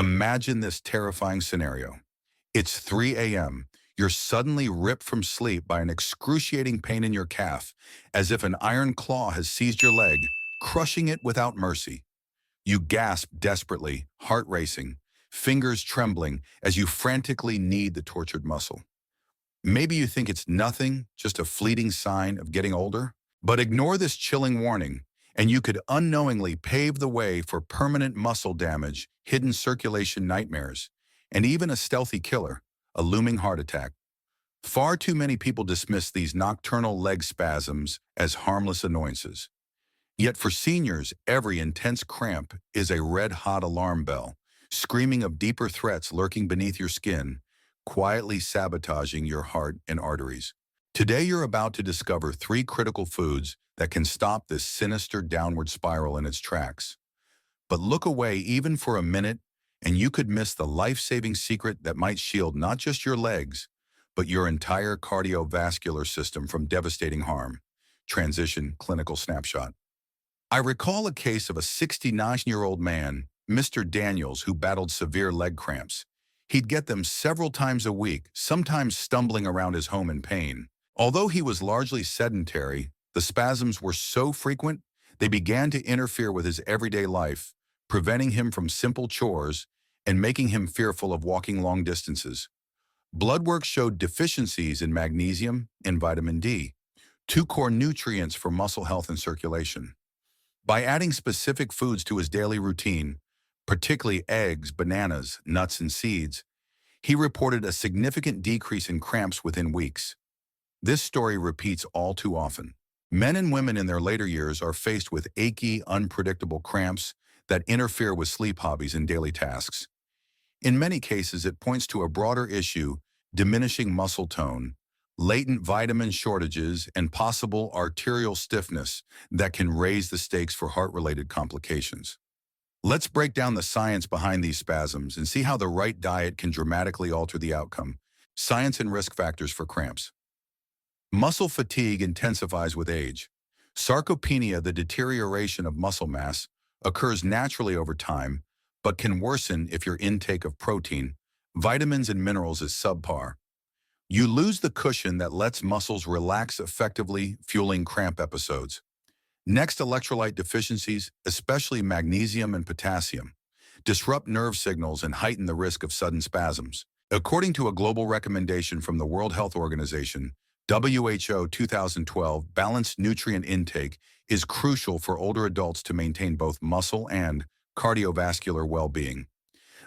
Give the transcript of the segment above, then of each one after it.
Imagine this terrifying scenario. It's 3 a.m. You're suddenly ripped from sleep by an excruciating pain in your calf, as if an iron claw has seized your leg, crushing it without mercy. You gasp desperately, heart racing, fingers trembling as you frantically knead the tortured muscle. Maybe you think it's nothing, just a fleeting sign of getting older. But ignore this chilling warning, and you could unknowingly pave the way for permanent muscle damage, hidden circulation nightmares, and even a stealthy killer, a looming heart attack. Far too many people dismiss these nocturnal leg spasms as harmless annoyances. Yet for seniors, every intense cramp is a red-hot alarm bell, screaming of deeper threats lurking beneath your skin, quietly sabotaging your heart and arteries. Today you're about to discover three critical foods that can stop this sinister downward spiral in its tracks. But look away even for a minute, and you could miss the life-saving secret that might shield not just your legs, but your entire cardiovascular system from devastating harm. Transition clinical snapshot. I recall a case of a 69-year-old man, Mr. Daniels, who battled severe leg cramps. He'd get them several times a week, sometimes stumbling around his home in pain. Although he was largely sedentary, the spasms were so frequent, they began to interfere with his everyday life, preventing him from simple chores and making him fearful of walking long distances. Blood work showed deficiencies in magnesium and vitamin D, two core nutrients for muscle health and circulation. By adding specific foods to his daily routine, particularly eggs, bananas, nuts, and seeds, he reported a significant decrease in cramps within weeks. This story repeats all too often. Men and women in their later years are faced with achy, unpredictable cramps that interfere with sleep hobbies and daily tasks. In many cases, it points to a broader issue: diminishing muscle tone, latent vitamin shortages, and possible arterial stiffness that can raise the stakes for heart-related complications. Let's break down the science behind these spasms and see how the right diet can dramatically alter the outcome. Science and risk factors for cramps. Muscle fatigue intensifies with age. Sarcopenia, the deterioration of muscle mass, occurs naturally over time, but can worsen if your intake of protein, vitamins, and minerals is subpar. You lose the cushion that lets muscles relax effectively, fueling cramp episodes. Next, electrolyte deficiencies, especially magnesium and potassium, disrupt nerve signals and heighten the risk of sudden spasms. According to a global recommendation from the World Health Organization, WHO 2012, balanced nutrient intake is crucial for older adults to maintain both muscle and cardiovascular well-being.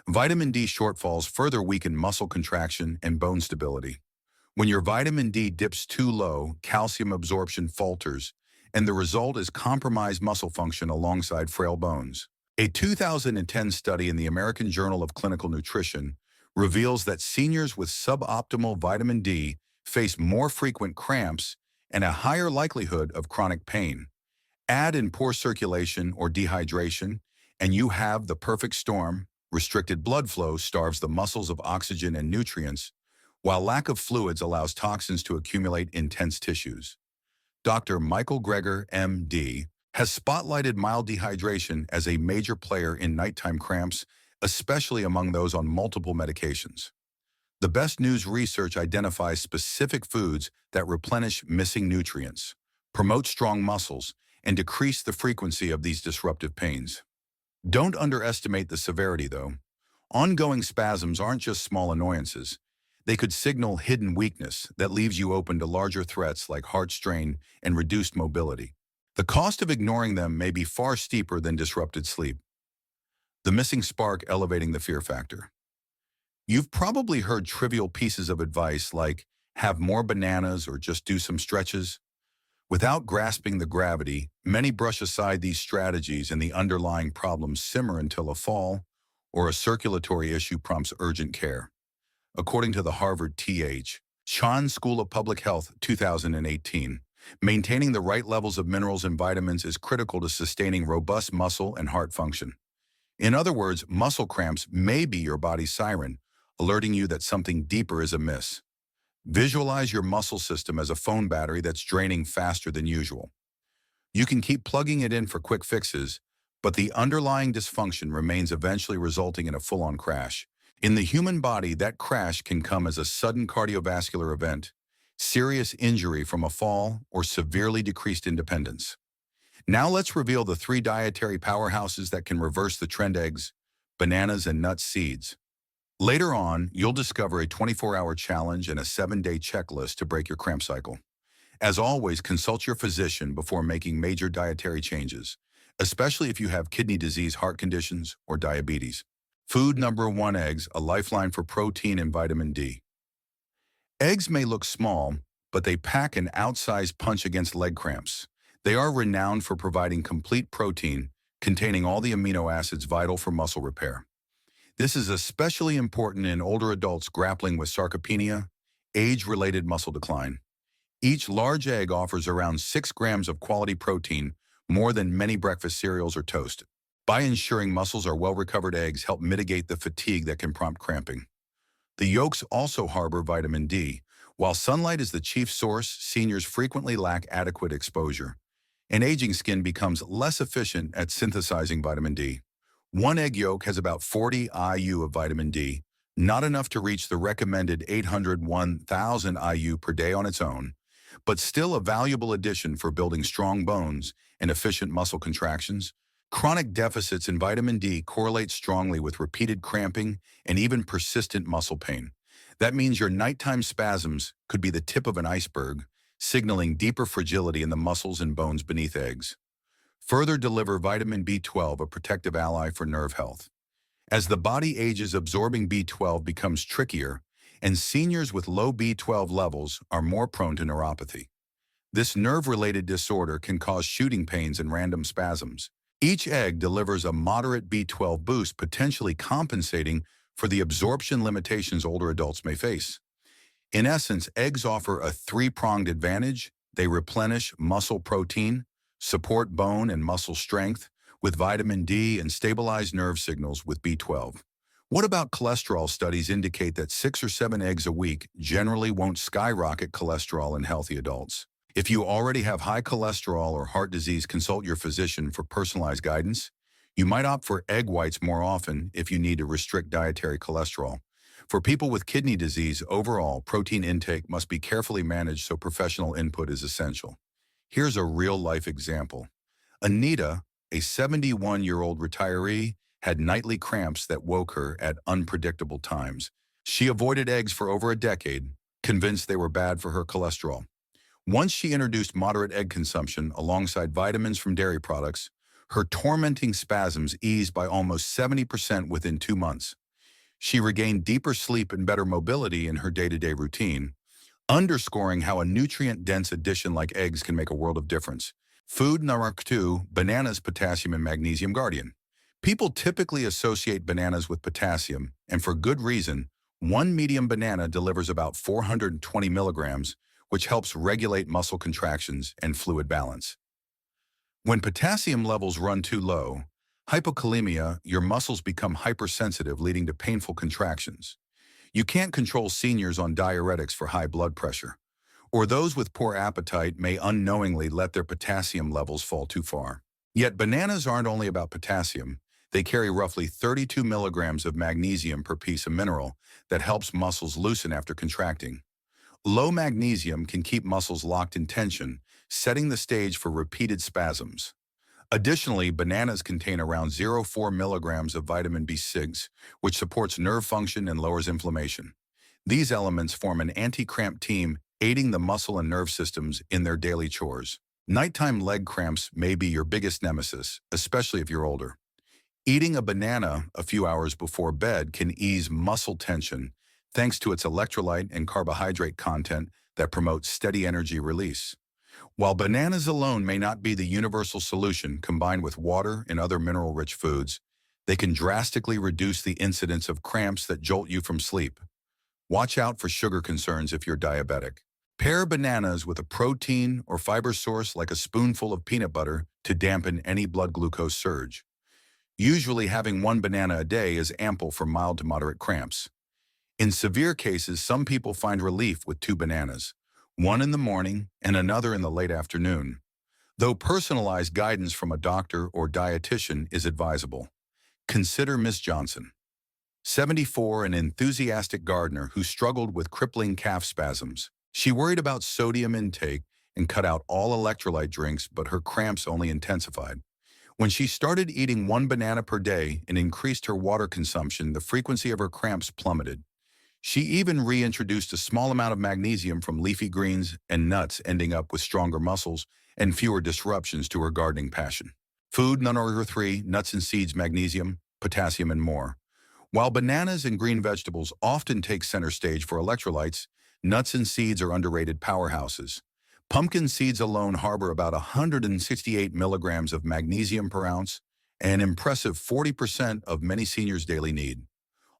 Vitamin D shortfalls further weaken muscle contraction and bone stability. When your vitamin D dips too low, calcium absorption falters, and the result is compromised muscle function alongside frail bones. A 2010 study in the American Journal of Clinical Nutrition reveals that seniors with suboptimal vitamin D face more frequent cramps and a higher likelihood of chronic pain. Add in poor circulation or dehydration, and you have the perfect storm. Restricted blood flow starves the muscles of oxygen and nutrients, while lack of fluids allows toxins to accumulate in tense tissues. Dr. Michael Greger, M.D., has spotlighted mild dehydration as a major player in nighttime cramps, especially among those on multiple medications. The best news: research identifies specific foods that replenish missing nutrients, promote strong muscles, and decrease the frequency of these disruptive pains. Don't underestimate the severity, though. Ongoing spasms aren't just small annoyances. They could signal hidden weakness that leaves you open to larger threats like heart strain and reduced mobility. The cost of ignoring them may be far steeper than disrupted sleep. The missing spark elevating the fear factor. You've probably heard trivial pieces of advice like have more bananas or just do some stretches. Without grasping the gravity, many brush aside these strategies and the underlying problems simmer until a fall or a circulatory issue prompts urgent care. According to the Harvard T.H. Chan School of Public Health 2018, maintaining the right levels of minerals and vitamins is critical to sustaining robust muscle and heart function. In other words, muscle cramps may be your body's siren, alerting you that something deeper is amiss. Visualize your muscle system as a phone battery that's draining faster than usual. You can keep plugging it in for quick fixes, but the underlying dysfunction remains, eventually resulting in a full-on crash. In the human body, that crash can come as a sudden cardiovascular event, serious injury from a fall, or severely decreased independence. Now let's reveal the three dietary powerhouses that can reverse the trend: eggs, bananas, and nut seeds. Later on, you'll discover a 24-hour challenge and a 7-day checklist to break your cramp cycle. As always, consult your physician before making major dietary changes, especially if you have kidney disease, heart conditions, or diabetes. Food number 1: eggs, a lifeline for protein and vitamin D. Eggs may look small, but they pack an outsized punch against leg cramps. They are renowned for providing complete protein, containing all the amino acids vital for muscle repair. This is especially important in older adults grappling with sarcopenia, age-related muscle decline. Each large egg offers around 6 grams of quality protein, more than many breakfast cereals or toast. By ensuring muscles are well-recovered, eggs help mitigate the fatigue that can prompt cramping. The yolks also harbor vitamin D. While sunlight is the chief source, seniors frequently lack adequate exposure, and aging skin becomes less efficient at synthesizing vitamin D. One egg yolk has about 40 IU of vitamin D, not enough to reach the recommended 801,000 IU per day on its own, but still a valuable addition for building strong bones and efficient muscle contractions. Chronic deficits in vitamin D correlate strongly with repeated cramping and even persistent muscle pain. That means your nighttime spasms could be the tip of an iceberg, signaling deeper fragility in the muscles and bones beneath eggs. Further, deliver vitamin B12, a protective ally for nerve health. As the body ages, absorbing B12 becomes trickier, and seniors with low B12 levels are more prone to neuropathy. This nerve-related disorder can cause shooting pains and random spasms. Each egg delivers a moderate B12 boost, potentially compensating for the absorption limitations older adults may face. In essence, eggs offer a three-pronged advantage. They replenish muscle protein, support bone and muscle strength with vitamin D, and stabilize nerve signals with B12. What about cholesterol? Studies indicate that 6 or 7 eggs a week generally won't skyrocket cholesterol in healthy adults. If you already have high cholesterol or heart disease, consult your physician for personalized guidance. You might opt for egg whites more often if you need to restrict dietary cholesterol. For people with kidney disease, overall protein intake must be carefully managed, so professional input is essential. Here's a real-life example. Anita, a 71-year-old retiree, had nightly cramps that woke her at unpredictable times. She avoided eggs for over a decade, convinced they were bad for her cholesterol. Once she introduced moderate egg consumption alongside vitamins from dairy products, her tormenting spasms eased by almost 70% within 2 months. She regained deeper sleep and better mobility in her day-to-day routine, underscoring how a nutrient-dense addition like eggs can make a world of difference. Food number 2: bananas, potassium and magnesium guardian. People typically associate bananas with potassium, and for good reason. One medium banana delivers about 420 milligrams, which helps regulate muscle contractions and fluid balance. When potassium levels run too low, hypokalemia, your muscles become hypersensitive, leading to painful contractions. You can't control seniors on diuretics for high blood pressure, or those with poor appetite may unknowingly let their potassium levels fall too far. Yet bananas aren't only about potassium. They carry roughly 32 milligrams of magnesium per piece of mineral that helps muscles loosen after contracting. Low magnesium can keep muscles locked in tension, setting the stage for repeated spasms. Additionally, bananas contain around 0.4 milligrams of vitamin B6, which supports nerve function and lowers inflammation. These elements form an anti-cramp team, aiding the muscle and nerve systems in their daily chores. Nighttime leg cramps may be your biggest nemesis, especially if you're older. Eating a banana a few hours before bed can ease muscle tension, thanks to its electrolyte and carbohydrate content that promotes steady energy release. While bananas alone may not be the universal solution, combined with water and other mineral-rich foods, they can drastically reduce the incidence of cramps that jolt you from sleep. Watch out for sugar concerns if you're diabetic. Pair bananas with a protein or fiber source like a spoonful of peanut butter to dampen any blood glucose surge. Usually, having 1 banana a day is ample for mild to moderate cramps. In severe cases, some people find relief with 2 bananas, one in the morning and another in the late afternoon. though personalized guidance from a doctor or dietitian is advisable. Consider Miss Johnson, 74, an enthusiastic gardener who struggled with crippling calf spasms. She worried about sodium intake and cut out all electrolyte drinks, but her cramps only intensified. When she started eating one banana per day and increased her water consumption, the frequency of her cramps plummeted. She even reintroduced a small amount of magnesium from leafy greens and nuts, ending up with stronger muscles and fewer disruptions to her gardening passion. Food, number 3, nuts and seeds, magnesium, potassium, and more. While bananas and green vegetables often take center stage for electrolytes, nuts and seeds are underrated powerhouses. Pumpkin seeds alone harbor about 168 milligrams of magnesium per ounce, an impressive 40% of many seniors' daily need.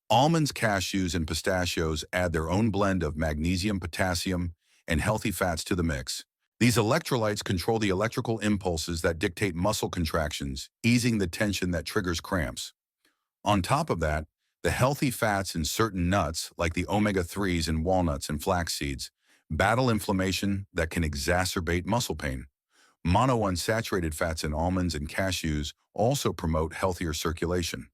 Almonds, cashews, and pistachios add their own blend of magnesium, potassium, and healthy fats to the mix. These electrolytes control the electrical impulses that dictate muscle contractions, easing the tension that triggers cramps. On top of that, the healthy fats in certain nuts, like the omega-3s in walnuts and flax seeds, battle inflammation that can exacerbate muscle pain. Monounsaturated fats in almonds and cashews also promote healthier circulation.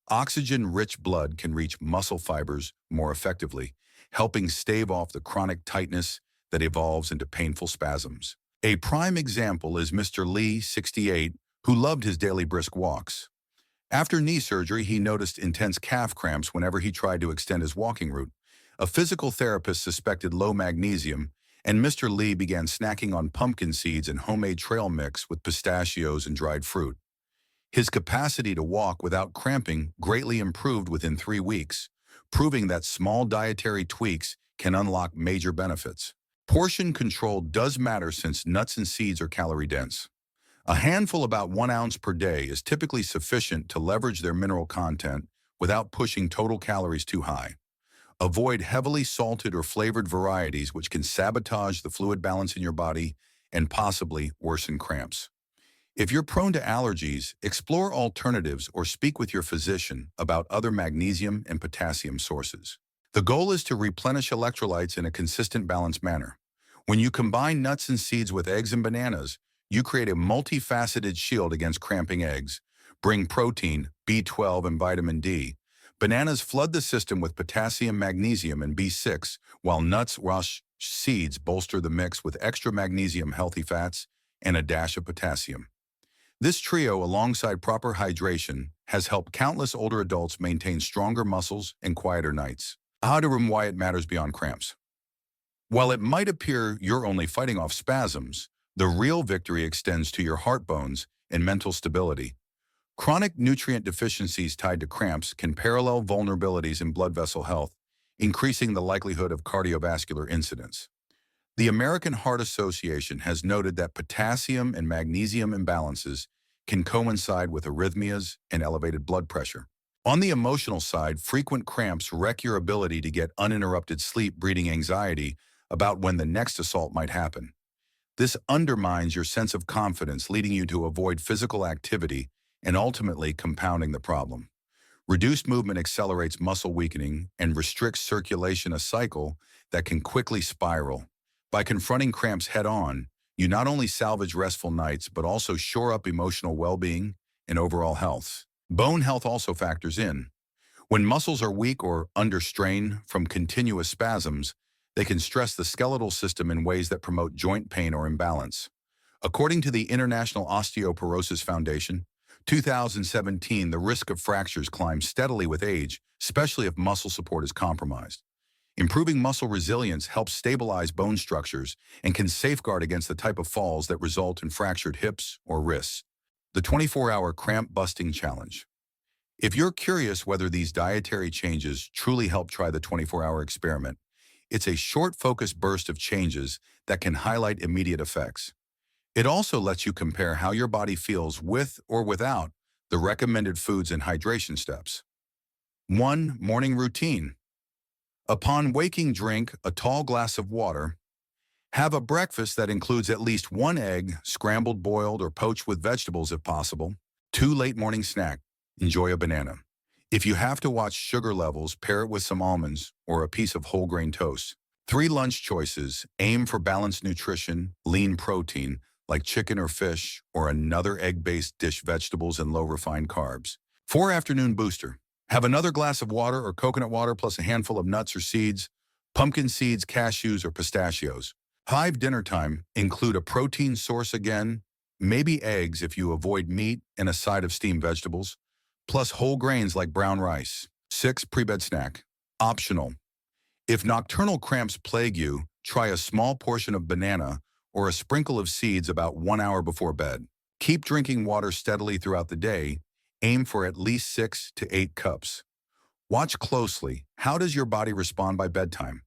Oxygen-rich blood can reach muscle fibers more effectively, helping stave off the chronic tightness that evolves into painful spasms. A prime example is Mr. Lee, 68, who loved his daily brisk walks. After knee surgery, he noticed intense calf cramps whenever he tried to extend his walking route. A physical therapist suspected low magnesium, and Mr. Lee began snacking on pumpkin seeds and homemade trail mix with pistachios and dried fruit. His capacity to walk without cramping greatly improved within 3 weeks, proving that small dietary tweaks can unlock major benefits. Portion control does matter since nuts and seeds are calorie-dense. A handful about 1 ounce per day is typically sufficient to leverage their mineral content without pushing total calories too high. Avoid heavily salted or flavored varieties which can sabotage the fluid balance in your body and possibly worsen cramps. If you're prone to allergies, explore alternatives or speak with your physician about other magnesium and potassium sources. The goal is to replenish electrolytes in a consistent, balanced manner. When you combine nuts and seeds with eggs and bananas, you create a multifaceted shield against cramping. Eggs bring protein, B12, and vitamin D. Bananas flood the system with potassium, magnesium, and B6, while nuts, seeds bolster the mix with extra magnesium, healthy fats, and a dash of potassium. This trio, alongside proper hydration, has helped countless older adults maintain stronger muscles and quieter nights. How to remember why it matters beyond cramps. While it might appear you're only fighting off spasms, the real victory extends to your heart bones and mental stability. Chronic nutrient deficiencies tied to cramps can parallel vulnerabilities in blood vessel health, increasing the likelihood of cardiovascular incidents. The American Heart Association has noted that potassium and magnesium imbalances can coincide with arrhythmias and elevated blood pressure. On the emotional side, frequent cramps wreck your ability to get uninterrupted sleep, breeding anxiety about when the next assault might happen. This undermines your sense of confidence, leading you to avoid physical activity and ultimately compounding the problem. Reduced movement accelerates muscle weakening and restricts circulation, a cycle that can quickly spiral. By confronting cramps head-on, you not only salvage restful nights, but also shore up emotional well-being and overall health. Bone health also factors in. When muscles are weak or under strain from continuous spasms, they can stress the skeletal system in ways that promote joint pain or imbalance. According to the International Osteoporosis Foundation, 2017, the risk of fractures climbs steadily with age, especially if muscle support is compromised. Improving muscle resilience helps stabilize bone structures and can safeguard against the type of falls that result in fractured hips or wrists. The 24-hour cramp busting challenge. If you're curious whether these dietary changes truly help, try the 24-hour experiment. It's a short, focused burst of changes that can highlight immediate effects. It also lets you compare how your body feels with or without the recommended foods and hydration steps. 1. Morning routine. Upon waking, drink a tall glass of water. Have a breakfast that includes at least 1 egg, scrambled, boiled, or poached with vegetables if possible. 2. Late morning snack. Enjoy a banana. If you have to watch sugar levels, pair it with some almonds or a piece of whole grain toast. 3. Lunch choices. Aim for balanced nutrition, lean protein, like chicken or fish, or another egg-based dish, vegetables, and low-refined carbs. 4. Afternoon booster. Have another glass of water or coconut water plus a handful of nuts or seeds, pumpkin seeds, cashews, or pistachios. 5. Dinner time. Include a protein source again, maybe eggs if you avoid meat, and a side of steamed vegetables, plus whole grains like brown rice. 6. Pre-bed snack. Optional. If nocturnal cramps plague you, try a small portion of banana or a sprinkle of seeds about 1 hour before bed. Keep drinking water steadily throughout the day. Aim for at least 6 to 8 cups. Watch closely. How does your body respond by bedtime?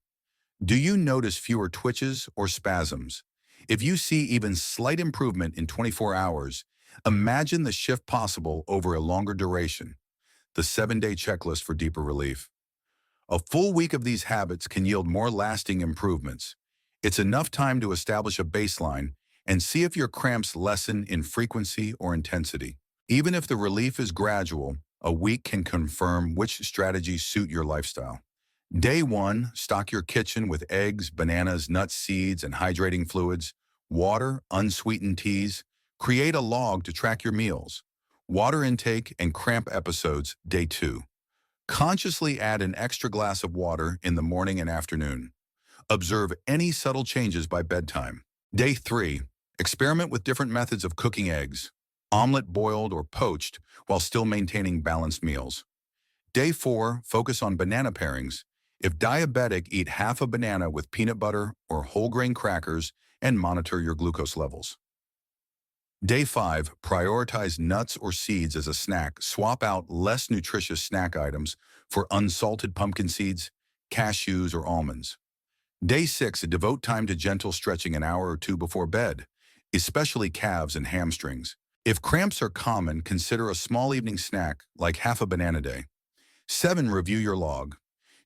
Do you notice fewer twitches or spasms? If you see even slight improvement in 24 hours, imagine the shift possible over a longer duration. The 7-day checklist for deeper relief. A full week of these habits can yield more lasting improvements. It's enough time to establish a baseline and see if your cramps lessen in frequency or intensity. Even if the relief is gradual, a week can confirm which strategies suit your lifestyle. Day 1, stock your kitchen with eggs, bananas, nuts, seeds, and hydrating fluids, water, unsweetened teas. Create a log to track your meals. Water intake and cramp episodes. Day 2. Consciously add an extra glass of water in the morning and afternoon. Observe any subtle changes by bedtime. Day 3. Experiment with different methods of cooking eggs, omelet, boiled, or poached, while still maintaining balanced meals. Day 4. Focus on banana pairings. If diabetic, eat half a banana with peanut butter or whole grain crackers and monitor your glucose levels. Day 5. Prioritize nuts or seeds as a snack. Swap out less nutritious snack items for unsalted pumpkin seeds, cashews, or almonds. Day 6. Devote time to gentle stretching an hour or two before bed, especially calves and hamstrings. If cramps are common, consider a small evening snack like half a banana a day. 7. Review your log.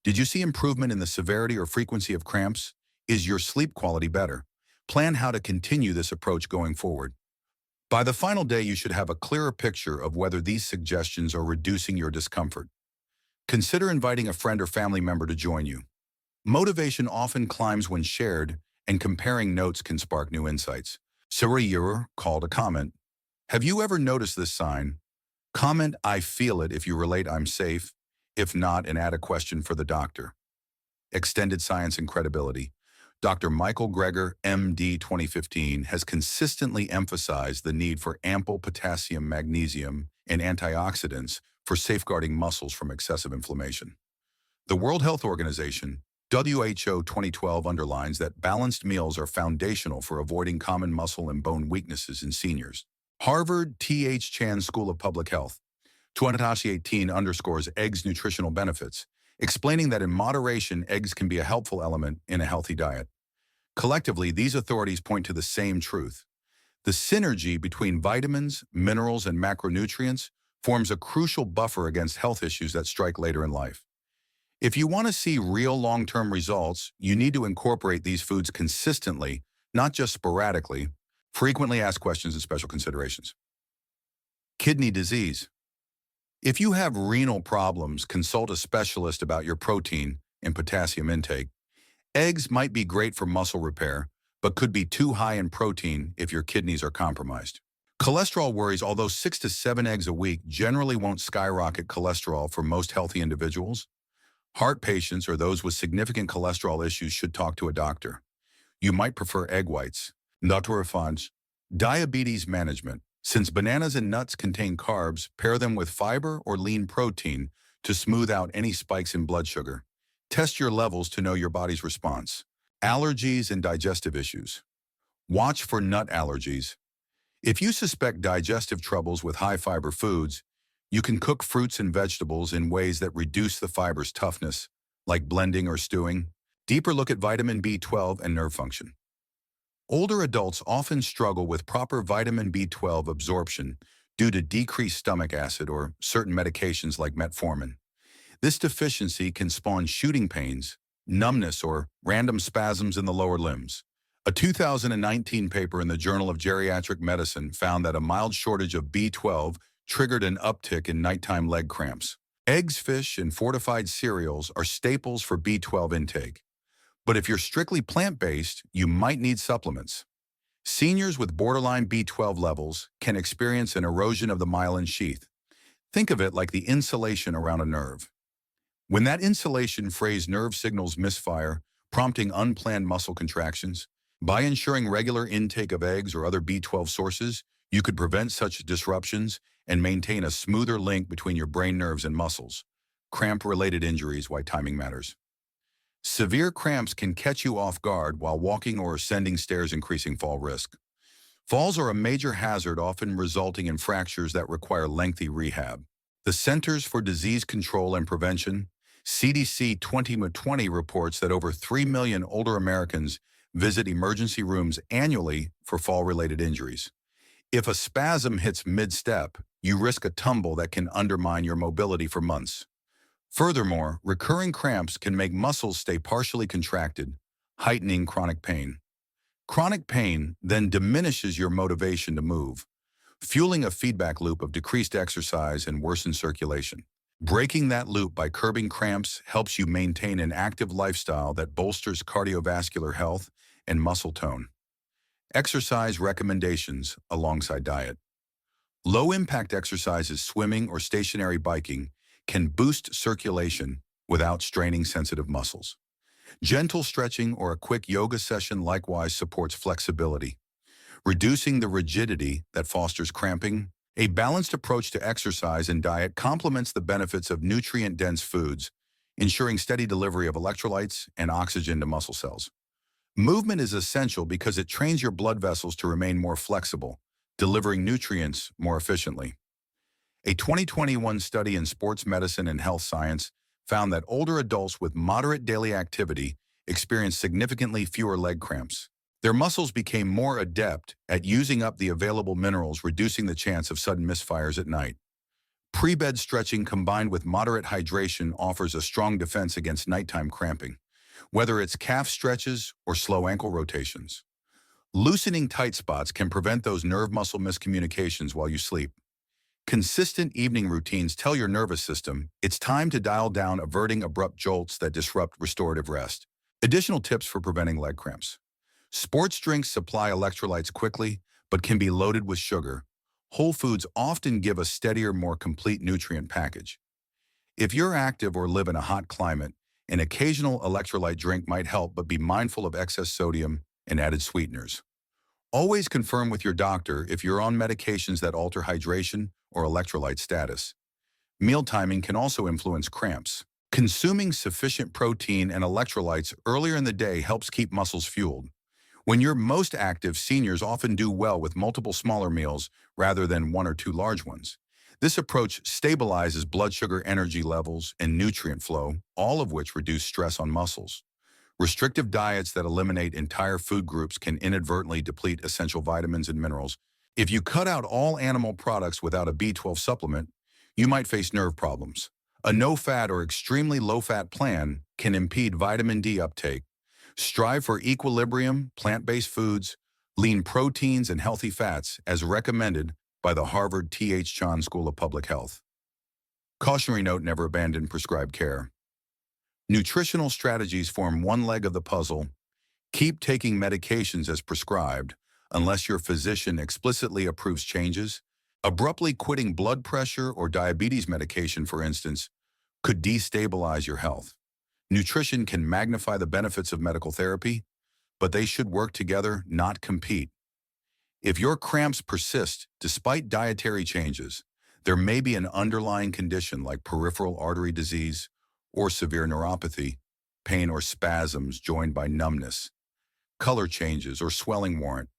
Did you see improvement in the severity or frequency of cramps? Is your sleep quality better? Plan how to continue this approach going forward. By the final day, you should have a clearer picture of whether these suggestions are reducing your discomfort. Consider inviting a friend or family member to join you. Motivation often climbs when shared, and comparing notes can spark new insights. Sarah Ure called a comment. Have you ever noticed this sign? Comment "I feel it" if you relate "I'm safe." If not, and add a question for the doctor. Extended science and credibility. Dr. Michael Greger, MD 2015, has consistently emphasized the need for ample potassium, magnesium, and antioxidants for safeguarding muscles from excessive inflammation. The World Health Organization, WHO 2012, underlines that balanced meals are foundational for avoiding common muscle and bone weaknesses in seniors. Harvard T.H. Chan School of Public Health, 2018, underscores eggs' nutritional benefits, explaining that in moderation, eggs can be a helpful element in a healthy diet. Collectively, these authorities point to the same truth. The synergy between vitamins, minerals, and macronutrients forms a crucial buffer against health issues that strike later in life. If you want to see real long-term results, you need to incorporate these foods consistently, not just sporadically. Frequently asked questions and special considerations. Kidney disease. If you have renal problems, consult a specialist about your protein and potassium intake. Eggs might be great for muscle repair, but could be too high in protein if your kidneys are compromised. Cholesterol worries. Although 6 to 7 eggs a week generally won't skyrocket cholesterol for most healthy individuals, heart patients or those with significant cholesterol issues should talk to a doctor. You might prefer egg whites. Nutritionforseniors. Diabetes management. Since bananas and nuts contain carbs, pair them with fiber or lean protein to smooth out any spikes in blood sugar. Test your levels to know your body's response. Allergies and digestive issues. Watch for nut allergies. If you suspect digestive troubles with high-fiber foods, you can cook fruits and vegetables in ways that reduce the fiber's toughness, like blending or stewing. Deeper look at vitamin B12 and nerve function. Older adults often struggle with proper vitamin B12 absorption due to decreased stomach acid or certain medications like metformin. This deficiency can spawn shooting pains, numbness, or random spasms in the lower limbs. A 2019 paper in the Journal of Geriatric Medicine found that a mild shortage of B12 triggered an uptick in nighttime leg cramps. Eggs, fish, and fortified cereals are staples for B12 intake. But if you're strictly plant-based, you might need supplements. Seniors with borderline B12 levels can experience an erosion of the myelin sheath. Think of it like the insulation around a nerve. When that insulation frays nerve signals misfire, prompting unplanned muscle contractions. By ensuring regular intake of eggs or other B12 sources, you could prevent such disruptions and maintain a smoother link between your brain nerves and muscles. Cramp-related injuries, why timing matters. Severe cramps can catch you off guard while walking or ascending stairs, increasing fall risk. Falls are a major hazard, often resulting in fractures that require lengthy rehab. The Centers for Disease Control and Prevention, CDC 2020 reports that over 3 million older Americans visit emergency rooms annually for fall-related injuries. If a spasm hits mid-step, you risk a tumble that can undermine your mobility for months. Furthermore, recurring cramps can make muscles stay partially contracted, heightening chronic pain. Chronic pain then diminishes your motivation to move, fueling a feedback loop of decreased exercise and worsened circulation. Breaking that loop by curbing cramps helps you maintain an active lifestyle that bolsters cardiovascular health and muscle tone. Exercise recommendations alongside diet. Low-impact exercises, swimming or stationary biking, can boost circulation without straining sensitive muscles. Gentle stretching or a quick yoga session likewise supports flexibility, reducing the rigidity that fosters cramping. A balanced approach to exercise and diet complements the benefits of nutrient-dense foods, ensuring steady delivery of electrolytes and oxygen to muscle cells. Movement is essential because it trains your blood vessels to remain more flexible, delivering nutrients more efficiently. A 2021 study in sports medicine and health science found that older adults with moderate daily activity experienced significantly fewer leg cramps. Their muscles became more adept at using up the available minerals, reducing the chance of sudden misfires at night. Pre-bed stretching combined with moderate hydration offers a strong defense against nighttime cramping, whether it's calf stretches or slow ankle rotations. Loosening tight spots can prevent those nerve-muscle miscommunications while you sleep. Consistent evening routines tell your nervous system it's time to dial down, averting abrupt jolts that disrupt restorative rest. Additional tips for preventing leg cramps. Sports drinks supply electrolytes quickly, but can be loaded with sugar. Whole foods often give a steadier, more complete nutrient package. If you're active or live in a hot climate, an occasional electrolyte drink might help, but be mindful of excess sodium and added sweeteners. Always confirm with your doctor if you're on medications that alter hydration or electrolyte status. Meal timing can also influence cramps. Consuming sufficient protein and electrolytes earlier in the day helps keep muscles fueled. When you're most active, seniors often do well with multiple smaller meals rather than one or two large ones. This approach stabilizes blood sugar, energy levels, and nutrient flow, all of which reduce stress on muscles. Restrictive diets that eliminate entire food groups can inadvertently deplete essential vitamins and minerals. If you cut out all animal products without a B12 supplement, you might face nerve problems. A no-fat or extremely low-fat plan can impede vitamin D uptake. Strive for equilibrium, plant-based foods, lean proteins, and healthy fats as recommended by the Harvard T.H. Chan School of Public Health. Cautionary note: never abandon prescribed care. Nutritional strategies form one leg of the puzzle. Keep taking medications as prescribed unless your physician explicitly approves changes. Abruptly quitting blood pressure or diabetes medication, for instance, could destabilize your health. Nutrition can magnify the benefits of medical therapy, but they should work together, not compete. If your cramps persist despite dietary changes, there may be an underlying condition like peripheral artery disease or severe neuropathy, pain or spasms joined by numbness, color changes, or swelling warrant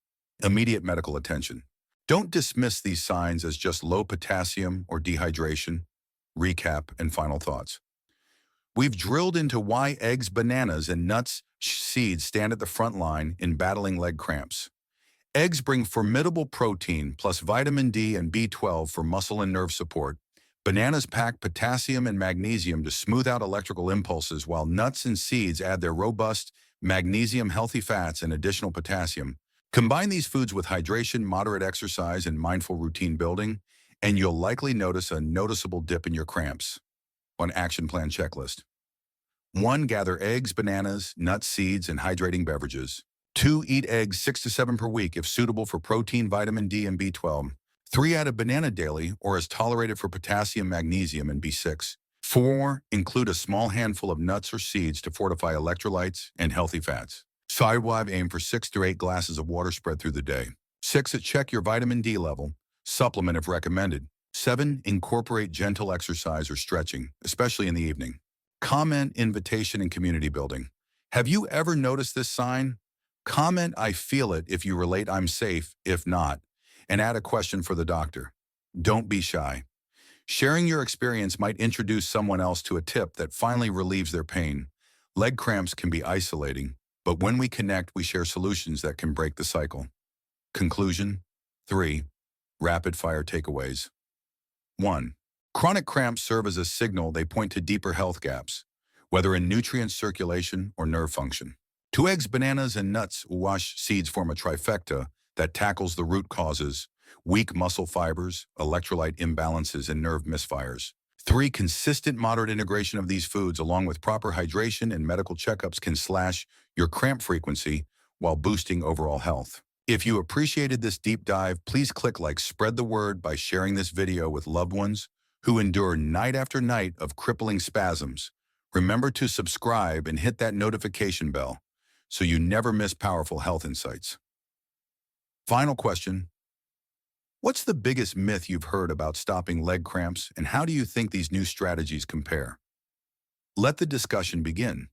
immediate medical attention. Don't dismiss these signs as just low potassium or dehydration. Recap and final thoughts. We've drilled into why eggs, bananas, and nuts, seeds stand at the front line in battling leg cramps. Eggs bring formidable protein plus vitamin D and B12 for muscle and nerve support. Bananas pack potassium and magnesium to smooth out electrical impulses, while nuts and seeds add their robust magnesium, healthy fats, and additional potassium. Combine these foods with hydration, moderate exercise, and mindful routine building, and you'll likely notice a noticeable dip in your cramps. One action plan checklist. 1. Gather eggs, bananas, nuts, seeds, and hydrating beverages. 2. Eat eggs 6 to 7 per week if suitable for protein, vitamin D, and B12. 3. Add a banana daily or as tolerated for potassium, magnesium, and B6. 4. Include a small handful of nuts or seeds to fortify electrolytes and healthy fats. 5. Aim for 6 to 8 glasses of water spread through the day. 6. Check your vitamin D level. Supplement if recommended. 7. Incorporate gentle exercise or stretching, especially in the evening. Comment, invitation, and community building. Have you ever noticed this sign? Comment "I feel it" if you relate "I'm safe" if not, and add a question for the doctor. Don't be shy. Sharing your experience might introduce someone else to a tip that finally relieves their pain. Leg cramps can be isolating, but when we connect, we share solutions that can break the cycle. Conclusion 3. Rapid-fire takeaways. 1. Chronic cramps serve as a signal. They point to deeper health gaps, whether in nutrient circulation or nerve function. 2. Eggs, bananas, and nuts wash seeds form a trifecta that tackles the root causes: weak muscle fibers, electrolyte imbalances, and nerve misfires. 3. Consistent moderate integration of these foods along with proper hydration and medical checkups can slash your cramp frequency while boosting overall health. If you appreciated this deep dive, please click like, spread the word by sharing this video with loved ones who endure night after night of crippling spasms. Remember to subscribe and hit that notification bell so you never miss powerful health insights. Final question. What's the biggest myth you've heard about stopping leg cramps, and how do you think these new strategies compare? Let the discussion begin.